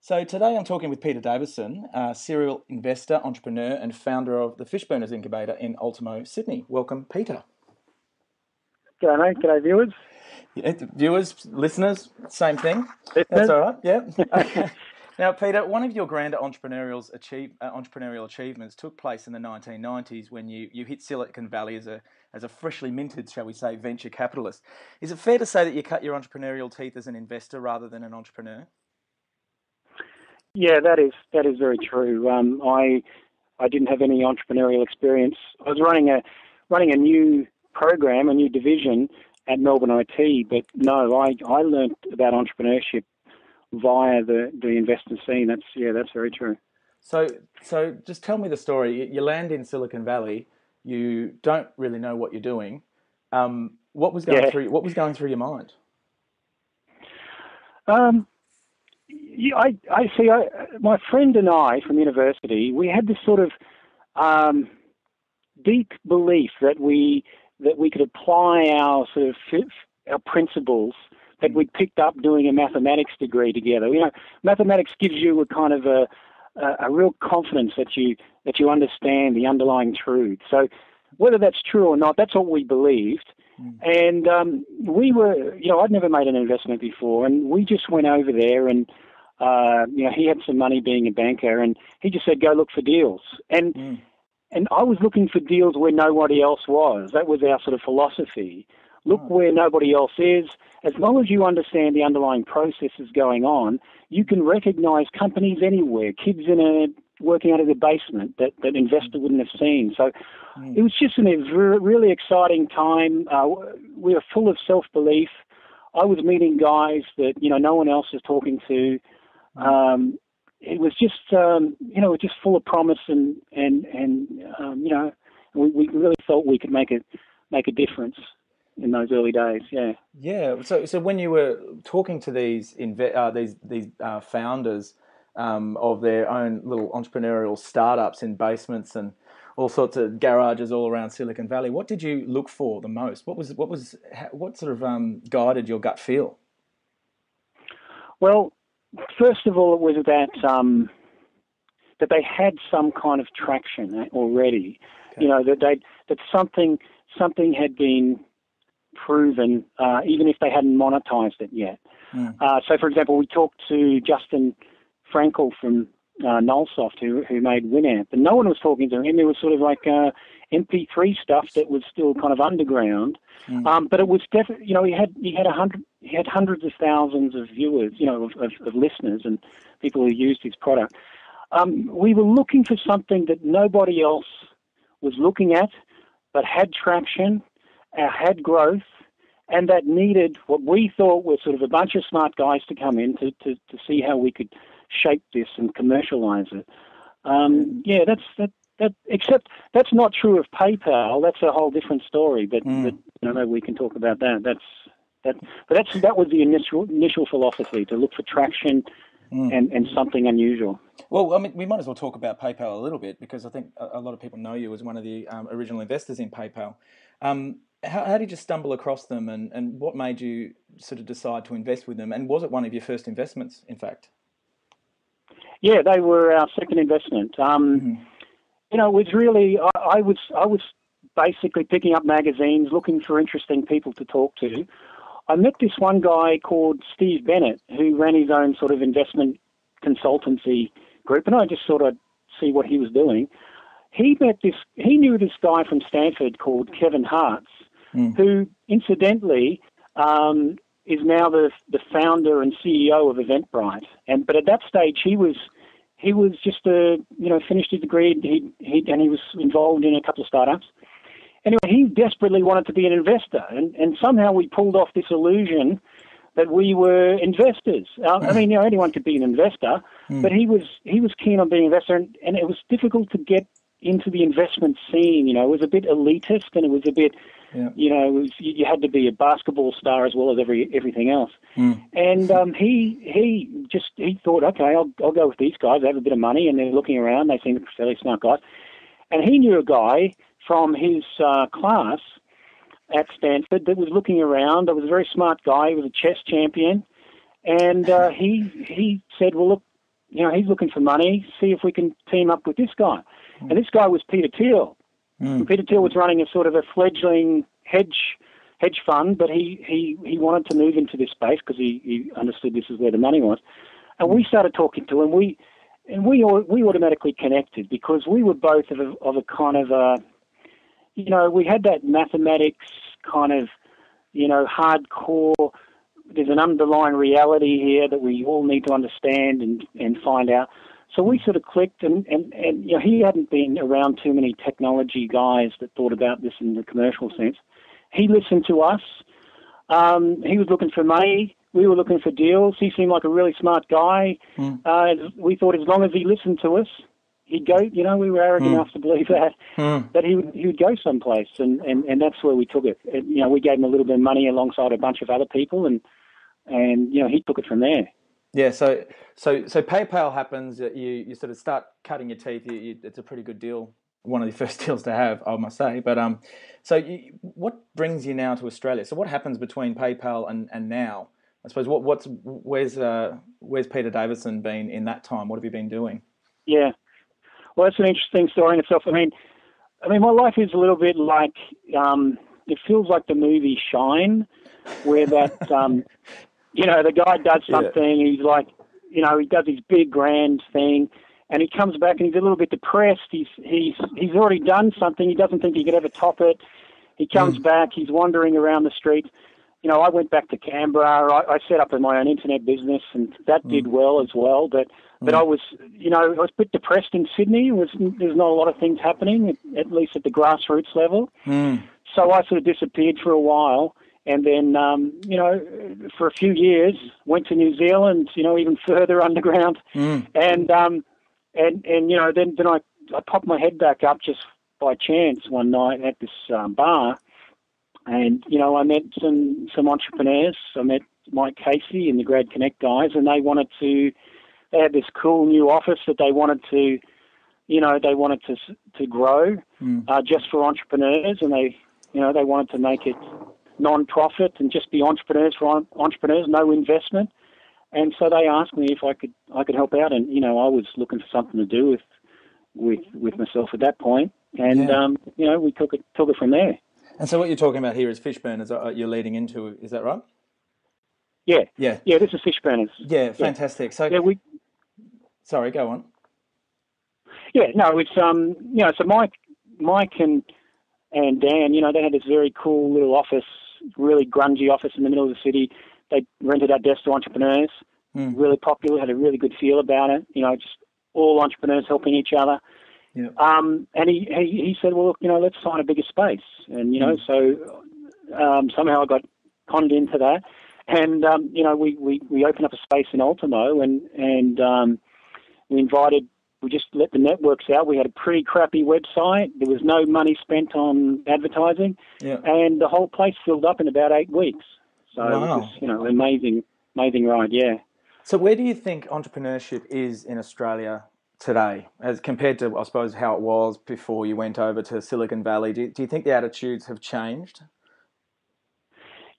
So today I'm talking with Peter Davison, serial investor, entrepreneur, and founder of the Fishburners Incubator in Ultimo, Sydney. Welcome, Peter. G'day, mate. G'day, viewers. Yeah, viewers, listeners, same thing. Listeners. That's all right. Yeah. Okay. Now, Peter, one of your grander entrepreneurial achievements took place in the 1990s when you hit Silicon Valley as a freshly minted, shall we say, venture capitalist. Is it fair to say that you cut your entrepreneurial teeth as an investor rather than an entrepreneur? Yeah, that is very true. I didn't have any entrepreneurial experience. I was running a new program, a new division at Melbourne IT, but no, I learnt about entrepreneurship via the investor scene. That's very true. So just tell me the story. You land in Silicon Valley. You don't really know what you're doing. What was going through your mind? I see. My friend and I from university, we had this sort of deep belief that we could apply our sort of our principles that we'd picked up doing a mathematics degree together. You know, mathematics gives you a kind of a real confidence that you understand the underlying truth. So whether that's true or not, that's what we believed. And we were, I'd never made an investment before, and we just went over there and, he had some money being a banker, and he just said, go look for deals. And I was looking for deals where nobody else was. That was our sort of philosophy. Look where nobody else is. As long as you understand the underlying processes going on, you can recognize companies anywhere, kids working out of the basement that investor wouldn't have seen. So it was just a really exciting time. We were full of self-belief. I was meeting guys that, no one else was talking to. It was just, just full of promise and we really thought we could make a difference in those early days. Yeah. Yeah. So when you were talking to these founders of their own little entrepreneurial startups in basements and all sorts of garages all around Silicon Valley, what did you look for the most? What sort of guided your gut feel? Well, first of all, it was that they had some kind of traction already. Okay. That something had been proven, even if they hadn't monetized it yet. So, for example, we talked to Justin Frankel from Nullsoft, who made Winamp, and no one was talking to him. It was sort of like MP3 stuff that was still kind of underground, but it was definitely, he had hundreds of thousands of viewers, of listeners and people who used his product. We were looking for something that nobody else was looking at, but had traction, had growth, and that needed what we thought were sort of a bunch of smart guys to come in to see how we could shape this and commercialize it. Except that's not true of PayPal. That's a whole different story. But maybe we can talk about that. That was the initial philosophy, to look for traction and something unusual. Well, I mean, we might as well talk about PayPal a little bit, because I think a lot of people know you as one of the original investors in PayPal. How did you stumble across them, and what made you sort of decide to invest with them? And was it one of your first investments, in fact? Yeah, they were our second investment. It was really, I was basically picking up magazines, looking for interesting people to talk to. I met this one guy called Steve Bennett, who ran his own sort of investment consultancy group, and I just thought I'd see what he was doing. He knew this guy from Stanford called Kevin Hartz, who incidentally is now the founder and CEO of Eventbrite. But at that stage, he was just finished his degree. He was involved in a couple of startups. Anyway, he desperately wanted to be an investor, and somehow we pulled off this illusion that we were investors. Anyone could be an investor, but he was keen on being an investor, and it was difficult to get into the investment scene. It was a bit elitist, and it was a bit, you had to be a basketball star as well as everything else. And he thought, okay, I'll go with these guys. They have a bit of money, and they're looking around. They seem fairly smart guys. And he knew a guy from his class at Stanford that was looking around. It was a very smart guy. He was a chess champion. And he said, well, look, he's looking for money. See if we can team up with this guy. And this guy was Peter Thiel. And Peter Thiel was running a sort of a fledgling hedge fund, but he wanted to move into this space because he understood this is where the money was. And we started talking to him. We automatically connected because we were both of a kind of we had that mathematics kind of, hardcore. There's an underlying reality here that we all need to understand and find out. So we sort of clicked, and he hadn't been around too many technology guys that thought about this in the commercial sense. He listened to us. He was looking for money. We were looking for deals. He seemed like a really smart guy. We thought as long as he listened to us, he'd go. We were arrogant enough to believe that he would go someplace, and that's where we took it. We gave him a little bit of money alongside a bunch of other people, and he took it from there. Yeah, so PayPal happens. You sort of start cutting your teeth. It's a pretty good deal. One of the first deals to have, I must say. But what brings you now to Australia? So what happens between PayPal and now? I suppose where's Peter Davison been in that time? What have you been doing? Yeah, well, that's an interesting story in itself. I mean, my life is a little bit like it feels like the movie Shine, where that the guy does something. Yeah. He's like, he does his big grand thing, and he comes back and he's a little bit depressed. He's already done something. He doesn't think he could ever top it. He comes back. He's wandering around the streets. I went back to Canberra. I set up my own internet business, and that did well as well. But I was, I was a bit depressed in Sydney. There's not a lot of things happening, at least at the grassroots level. So I sort of disappeared for a while. And then, for a few years, went to New Zealand, even further underground. And then I popped my head back up just by chance one night at this bar. And, I met some entrepreneurs. I met Mike Casey and the Grad Connect guys, and they had this cool new office that they wanted to grow just for entrepreneurs. And they wanted to make it non-profit and just be entrepreneurs for entrepreneurs, no investment. And so they asked me if I could help out, and I was looking for something to do with myself at that point, and we took it from there. And so what you're talking about here is Fishburners. You're leading into, is that right? Yeah. This is Fishburners. Yeah, fantastic. So sorry, go on. Yeah, no, it's so Mike and Dan, they had this very cool little office, really grungy office in the middle of the city. They rented out desks to entrepreneurs, really popular, had a really good feel about it, just all entrepreneurs helping each other. Yeah. And he said, well, look, let's find a bigger space. And, so somehow I got conned into that. And, we opened up a space in Ultimo and we just let the networks out. We had a pretty crappy website. There was no money spent on advertising. Yeah. And the whole place filled up in about 8 weeks. So It was, amazing ride, yeah. So where do you think entrepreneurship is in Australia today, as compared to, I suppose, how it was before you went over to Silicon Valley? Do you think the attitudes have changed?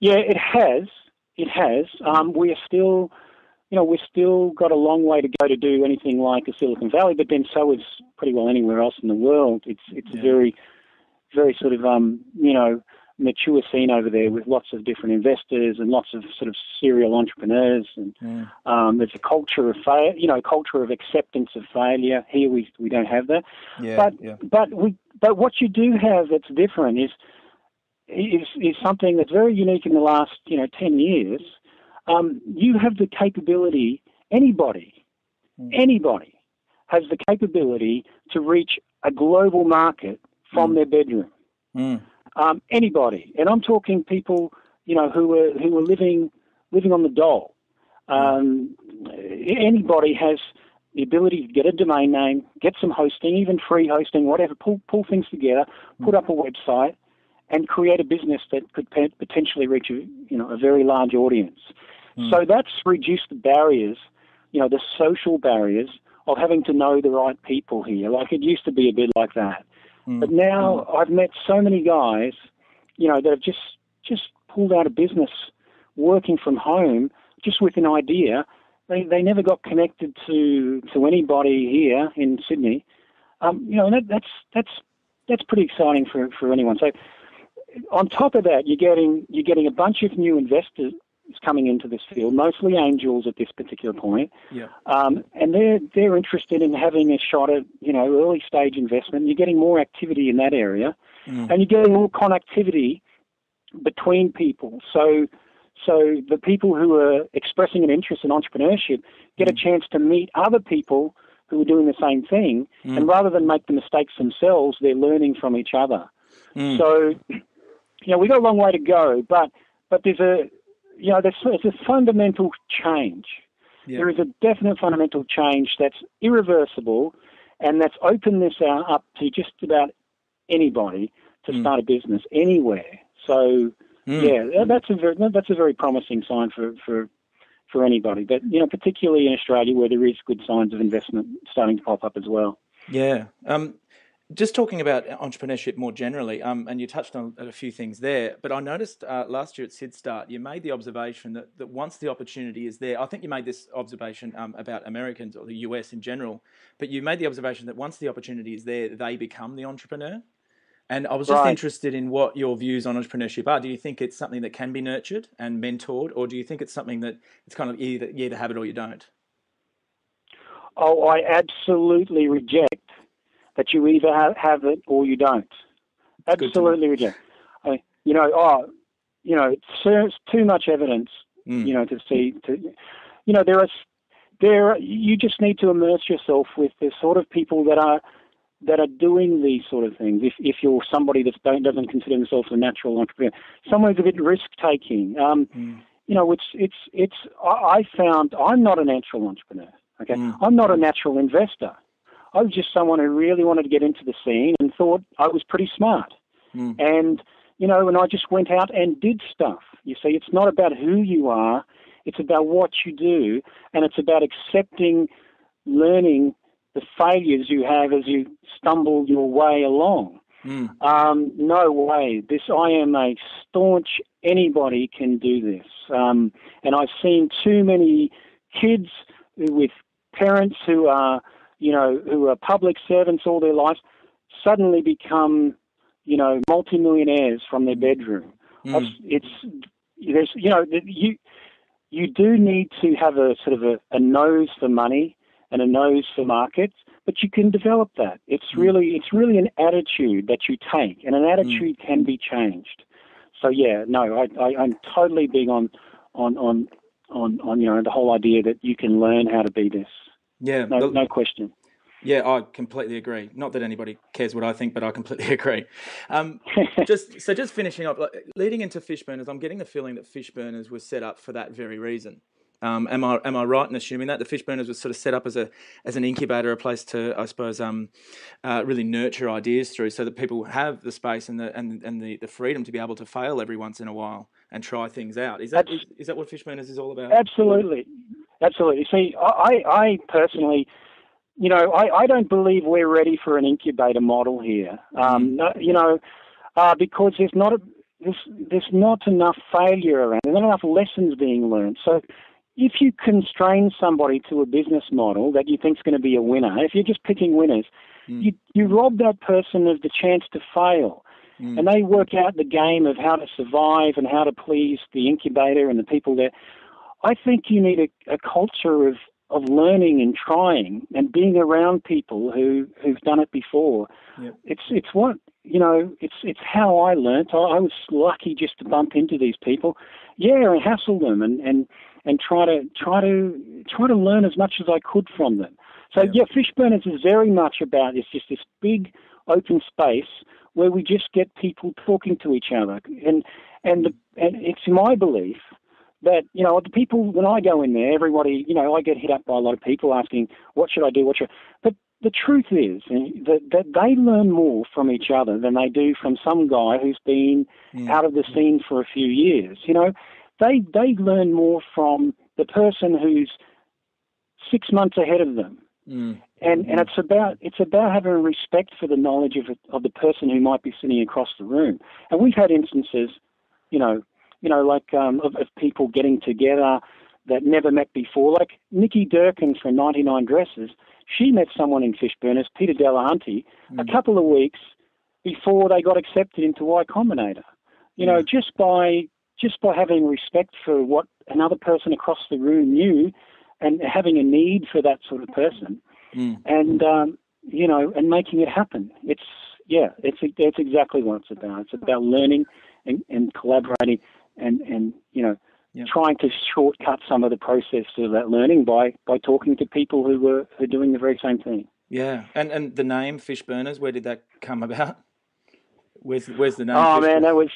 Yeah, it has. We are still, we've still got a long way to go to do anything like a Silicon Valley, but then so is pretty well anywhere else in the world. It's very, very sort of, mature scene over there with lots of different investors and lots of sort of serial entrepreneurs, and there's a culture of culture of acceptance of failure. Here we don't have that. But what you do have that's different is something that's very unique in the last 10 years. You have the capability. Anybody has the capability to reach a global market from their bedroom. Anybody, and I'm talking people, who are living on the dole. Anybody has the ability to get a domain name, get some hosting, even free hosting, whatever. Pull things together, put up a website, and create a business that could potentially reach a very large audience. So that's reduced the barriers, the social barriers of having to know the right people here. Like it used to be a bit like that. But now I've met so many guys, that have just pulled out a business working from home just with an idea, they never got connected to anybody here in Sydney. And that's pretty exciting for anyone. So on top of that, you're getting a bunch of new investors coming into this field, mostly angels at this particular point. Yeah. And they're interested in having a shot at, early stage investment. You're getting more activity in that area, and you're getting more connectivity between people. So the people who are expressing an interest in entrepreneurship get a chance to meet other people who are doing the same thing, and rather than make the mistakes themselves, they're learning from each other. So, we got a long way to go, but there's a fundamental change. Yeah. There is a definite fundamental change that's irreversible, and that's opened this up to just about anybody to start a business anywhere. So, that's a very promising sign for anybody. But particularly in Australia, where there is good signs of investment starting to pop up as well. Yeah. Just talking about entrepreneurship more generally, and you touched on a few things there, but I noticed last year at SydStart, you made the observation that once the opportunity is there, I think you made this observation about Americans or the US in general, but you made the observation that once the opportunity is there, they become the entrepreneur. And I was just interested in what your views on entrepreneurship are. Do you think it's something that can be nurtured and mentored, or do you think it's something that it's kind of you either have it or you don't? Oh, I absolutely reject that you either have it or you don't. Absolutely reject. It's too much evidence, to see. You just need to immerse yourself with the sort of people that are doing these sort of things. If you're somebody that doesn't consider themselves a natural entrepreneur, someone's a bit risk taking. I found I'm not a natural entrepreneur. Okay, I'm not a natural investor. I was just someone who really wanted to get into the scene and thought I was pretty smart. And I just went out and did stuff. You see, it's not about who you are; it's about what you do, and it's about accepting, learning the failures you have as you stumble your way along. No way. I am a staunch, anybody can do this. And I've seen too many kids with parents who are public servants all their lives suddenly become, multimillionaires from their bedroom. You do need to have a sort of a nose for money and a nose for markets, but you can develop that. It's really an attitude that you take, and an attitude can be changed. So I'm totally big on the whole idea that you can learn how to be this. Yeah, no question. Yeah, I completely agree. Not that anybody cares what I think, but I completely agree. Just finishing up, leading into Fishburners, I'm getting the feeling that Fishburners was set up for that very reason. Am I right in assuming that the Fishburners was sort of set up as an incubator, a place to, I suppose, really nurture ideas through, so that people have the space and the freedom to be able to fail every once in a while and try things out. Is that what Fishburners is all about? Absolutely. See, I personally, I don't believe we're ready for an incubator model here. Because there's not enough failure around. There's not enough lessons being learned. So if you constrain somebody to a business model that you think is going to be a winner, if you're just picking winners, you rob that person of the chance to fail. And they work out the game of how to survive and how to please the incubator and the people there. I think you need a culture of learning and trying and being around people who've done it before. Yep. It's how I learnt. I was lucky just to bump into these people, and hassle them and try to learn as much as I could from them. So Fishburners is very much about this big open space where we just get people talking to each other, and it's my belief that, the people, when I go in there, everybody, I get hit up by a lot of people asking, what should I do? But the truth is that they learn more from each other than they do from some guy who's been out of the scene for a few years. They learn more from the person who's 6 months ahead of them. And it's about having respect for the knowledge of the person who might be sitting across the room. And we've had instances, of people getting together, that never met before. Like Nikki Durkin from 99 Dresses, she met someone in Fishburners, Peter Davison, a couple of weeks before they got accepted into Y Combinator. You know, just by having respect for what another person across the room knew, and having a need for that sort of person, and you know, and making it happen. It's exactly what it's about. It's about learning and collaborating, and you know, trying to shortcut some of the process of that learning by talking to people who are doing the very same thing. Yeah, and the name Fishburners, where did that come about? Where's the name? Oh man, that was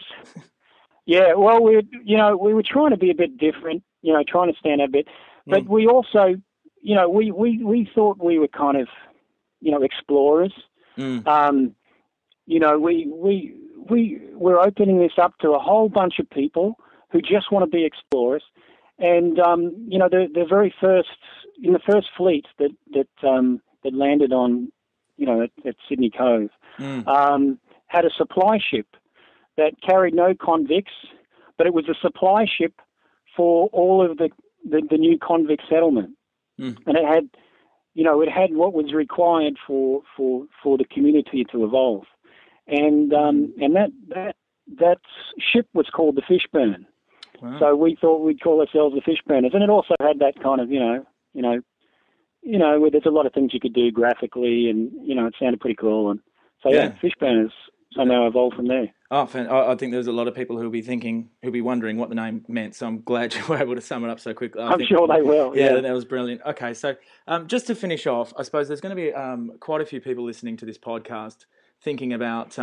well, we were trying to be a bit different, you know, trying to stand out a bit, but we also, you know, we thought we were kind of, you know, explorers. You know, we're opening this up to a whole bunch of people who just want to be explorers, and you know, the very first in the first fleet that landed on, you know, at Sydney Cove, had a supply ship that carried no convicts, but it was a supply ship for all of the new convict settlement, and it had, you know, what was required for the community to evolve, and that ship was called the Fishburn. Wow. So we thought we'd call ourselves the Fishburners, and it also had that kind of, you know, where there's a lot of things you could do graphically, and you know, it sounded pretty cool, and so Fishburners somehow evolved from there. Oh, I think there's a lot of people who'll be wondering what the name meant. So I'm glad you were able to sum it up so quickly. I'm sure they will. Yeah, that was brilliant. Okay, so just to finish off, I suppose there's going to be quite a few people listening to this podcast thinking about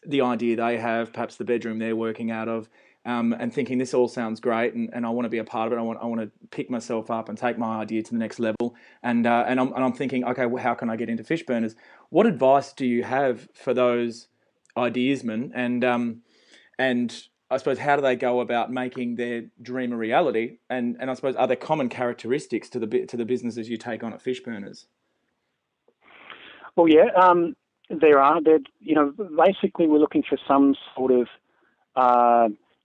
the idea they have, perhaps the bedroom they're working out of, and thinking this all sounds great, and I want to be a part of it. I want to pick myself up and take my idea to the next level. And I'm thinking, okay, well, how can I get into Fishburners? What advice do you have for those ideasmen, and I suppose how do they go about making their dream a reality? And I suppose, are there common characteristics to the businesses you take on at Fishburners? Well, there are. You know, basically we're looking for some sort of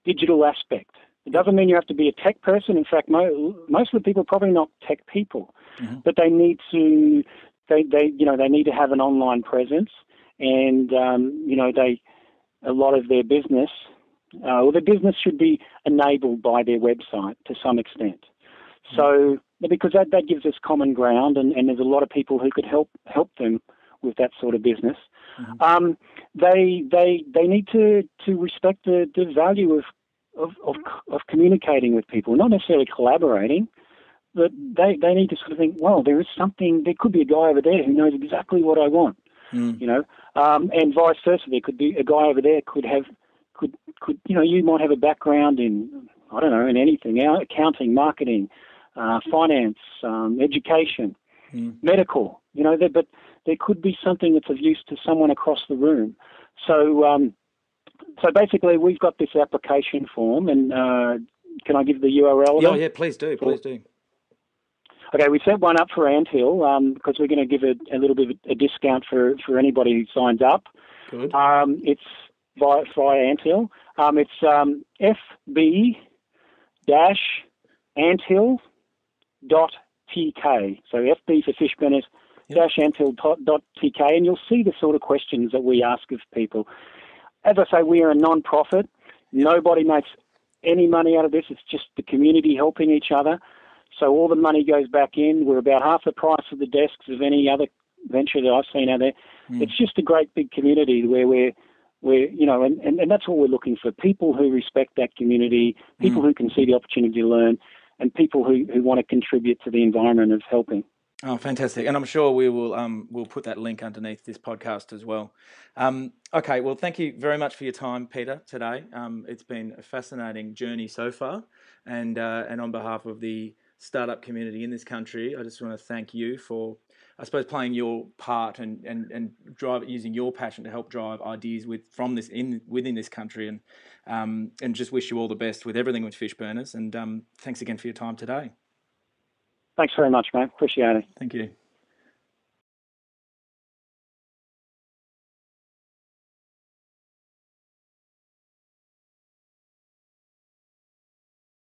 digital aspect. It doesn't mean you have to be a tech person. In fact, most of the people are probably not tech people, but they need to. They need to have an online presence, and you know, a lot of their business, their business should be enabled by their website to some extent. So because that gives us common ground, and there's a lot of people who could help them with that sort of business. They need to respect the value of communicating with people, not necessarily collaborating, but they need to sort of think, well, there could be a guy over there who knows exactly what I want, you know, and vice versa. There could be a guy over there could you know, you might have a background in, I don't know, in anything, accounting, marketing, finance, education, medical, you know, but there could be something that's of use to someone across the room. So basically, we've got this application form, and can I give the URL? Oh, yeah, please do. Okay, we set one up for Anthill because we're going to give a little bit of a discount for anybody who signs up. Good. It's via Anthill. It's fb-anthill.tk. So FB for Fishburners, -anthill.tk, and you'll see the sort of questions that we ask of people. As I say, we are a non-profit. Nobody makes any money out of this. It's just the community helping each other. So all the money goes back in. We're about half the price of the desks of any other venture that I've seen out there. It's just a great big community where we're you know, and that's what we're looking for. People who respect that community, people who can see the opportunity to learn, and people who want to contribute to the environment of helping. Oh, fantastic. And I'm sure we will we'll put that link underneath this podcast as well. Okay, well, thank you very much for your time, Peter, today. It's been a fascinating journey so far. And on behalf of the startup community in this country, I just want to thank you for, I suppose, playing your part and using your passion to help drive ideas within this country. And just wish you all the best with everything with Fishburners. And thanks again for your time today. Thanks very much, mate. Appreciate it. Thank you.